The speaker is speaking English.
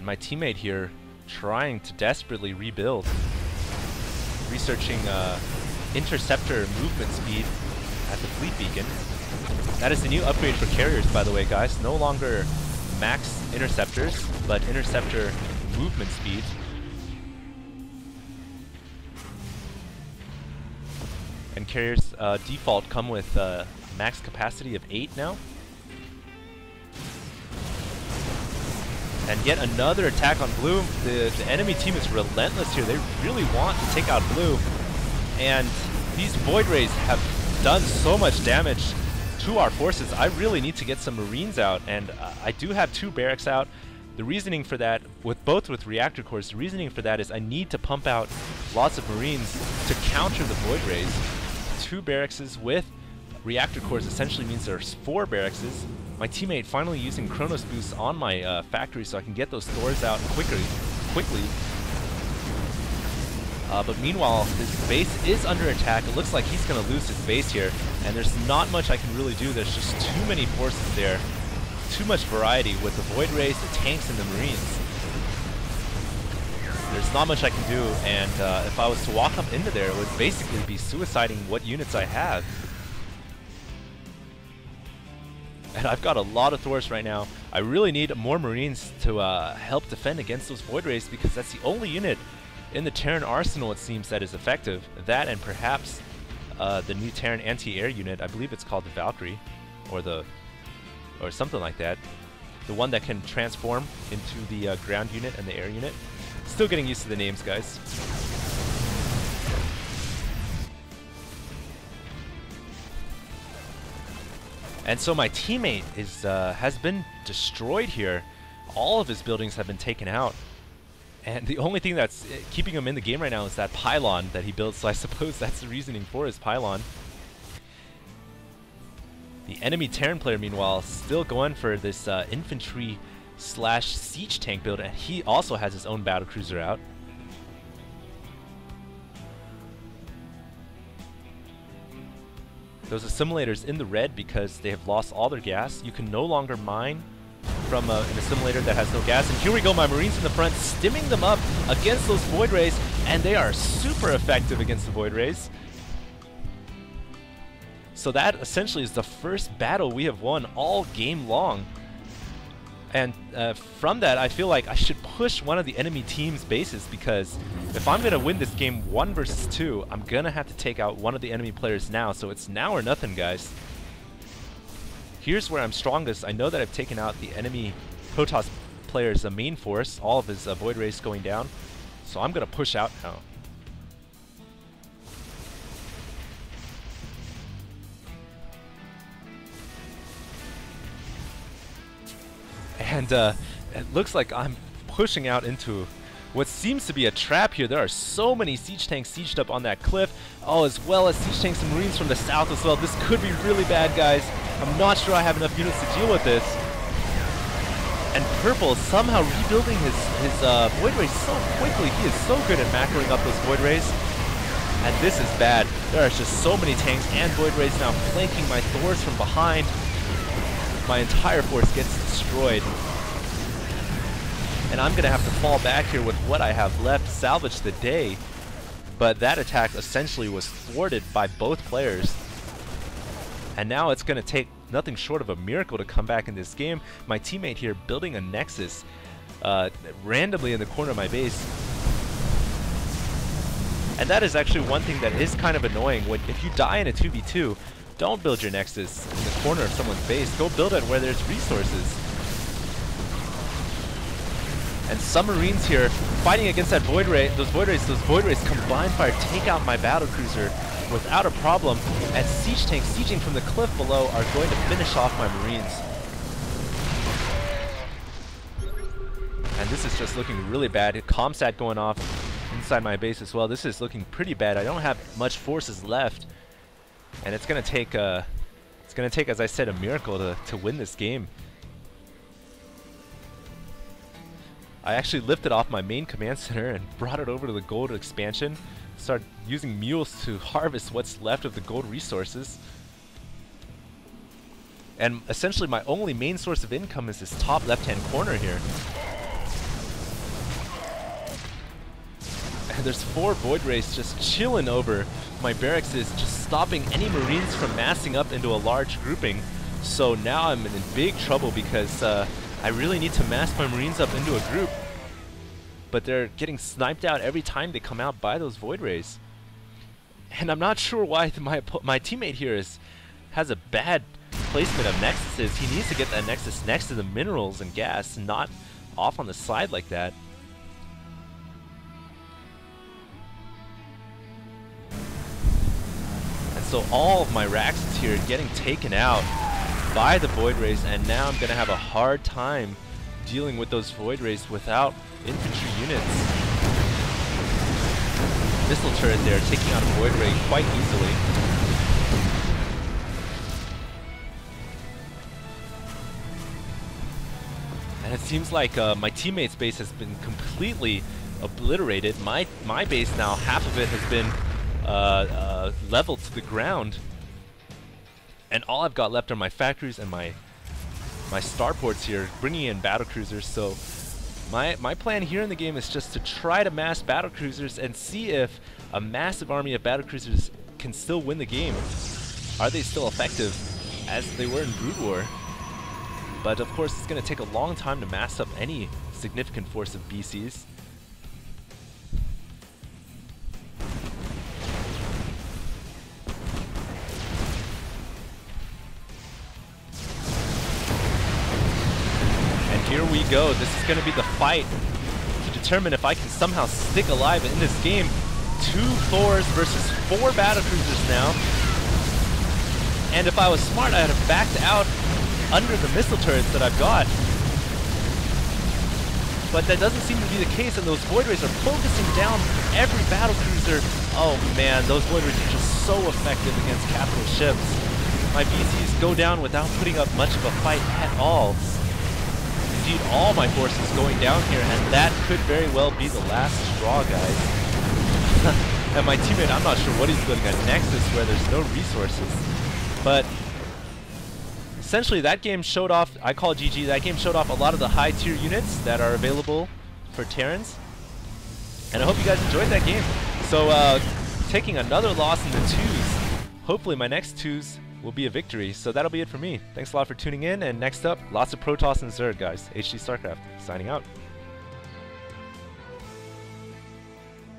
And my teammate here trying to desperately rebuild. Researching interceptor movement speed at the fleet beacon. That is the new upgrade for carriers, by the way, guys. No longer max interceptors, but interceptor movement speed. And carriers default come with max capacity of 8 now. And yet another attack on blue. The enemy team is relentless here. They really want to take out blue. And these Void Rays have done so much damage to our forces. I really need to get some Marines out, and I do have 2 barracks out. The reasoning for that, both with reactor cores, the reasoning for that is I need to pump out lots of Marines to counter the Void Rays. 2 barracks with reactor cores essentially means there's 4 barracks. My teammate finally using Chronos boosts on my factory so I can get those Thors out quickly. But meanwhile, his base is under attack. It looks like he's going to lose his base here, and there's not much I can really do. There's just too many forces there. Too much variety with the Void Rays, the tanks, and the Marines. There's not much I can do, and if I was to walk up into there, it would basically be suiciding what units I have. And I've got a lot of Thors right now. I really need more Marines to help defend against those Void Rays, because that's the only unit in the Terran arsenal, it seems, that is effective. That and perhaps the new Terran anti-air unit. I believe it's called the Valkyrie, or something like that. The one that can transform into the ground unit and the air unit. Still getting used to the names, guys. And so my teammate has been destroyed here. All of his buildings have been taken out. And the only thing that's keeping him in the game right now is that pylon that he built, so I suppose that's the reasoning for his pylon. The enemy Terran player, meanwhile, still going for this infantry / siege tank build, and he also has his own battlecruiser out. Those assimilators in the red because they have lost all their gas. You can no longer mine from an assimilator that has no gas. And here we go, my Marines in the front, stimming them up against those Void Rays, and they are super effective against the Void Rays. So that essentially is the first battle we have won all game long. And from that, I feel like I should push one of the enemy team's bases, because if I'm going to win this game 1 versus 2, I'm going to have to take out one of the enemy players now. So it's now or nothing, guys. Here's where I'm strongest. I know that I've taken out the enemy Protoss player's main force, all of his Void Rays going down. So I'm going to push out now. And it looks like I'm pushing out into what seems to be a trap here. There are so many siege tanks sieged up on that cliff. Oh, as well as siege tanks and Marines from the south as well. This could be really bad, guys. I'm not sure I have enough units to deal with this. And Purple somehow rebuilding his Void Rays so quickly. He is so good at macroing up those Void Rays. And this is bad. There are just so many tanks and Void Rays now flanking my Thors from behind. My entire force gets destroyed. And I'm going to have to fall back here with what I have left, salvage the day. But that attack essentially was thwarted by both players. And now it's going to take nothing short of a miracle to come back in this game. My teammate here building a Nexus randomly in the corner of my base. And that is actually one thing that is kind of annoying. If you die in a 2v2, don't build your Nexus in the corner of someone's base. Go build it where there's resources. And some Marines here fighting against that Void Ray. Those Void Rays combined fire take out my battlecruiser without a problem. And siege tanks sieging from the cliff below are going to finish off my Marines. And this is just looking really bad. Comsat going off inside my base as well. This is looking pretty bad. I don't have much forces left. And it's gonna take, as I said, a miracle to win this game. I actually lifted off my main command center and brought it over to the gold expansion. Started using mules to harvest what's left of the gold resources. And essentially my only main source of income is this top left-hand corner here. there's 4 Void Rays just chilling over my barracks, is just stopping any Marines from massing up into a large grouping. So now I'm in big trouble because I really need to mass my Marines up into a group. But they're getting sniped out every time they come out by those Void Rays. And I'm not sure why my teammate here has a bad placement of nexuses. He needs to get that nexus next to the minerals and gas, not off on the side like that. And so all of my Raxes here getting taken out by the Void Rays, and now I'm gonna have a hard time dealing with those Void Rays without infantry units. Missile turret there, taking out a Void Ray quite easily. And it seems like my teammate's base has been completely obliterated. My base now, half of it has been leveled to the ground. And all I've got left are my factories and my starports here, bringing in battlecruisers. So my plan here in the game is just to try to mass battlecruisers and see if a massive army of battlecruisers can still win the game. Are they still effective as they were in Brood War? But of course it's going to take a long time to mass up any significant force of BCs. Here we go. This is going to be the fight to determine if I can somehow stick alive in this game. 2 Thors versus 4 battlecruisers now. And if I was smart, I'd have backed out under the missile turrets that I've got. But that doesn't seem to be the case, and those Void Rays are focusing down every battlecruiser. Oh man, those Void Rays are just so effective against capital ships. My BCs go down without putting up much of a fight at all. Indeed, all my forces going down here, and that could very well be the last straw, guys. And my teammate, I'm not sure what he's building, a Nexus where there's no resources. But essentially that game showed off, I call GG, that game showed off a lot of the high tier units that are available for Terrans. And I hope you guys enjoyed that game. So taking another loss in the 2s, hopefully my next 2s will be a victory. So that'll be it for me. Thanks a lot for tuning in, and next up, lots of Protoss and Zerg, guys. HD Starcraft, signing out.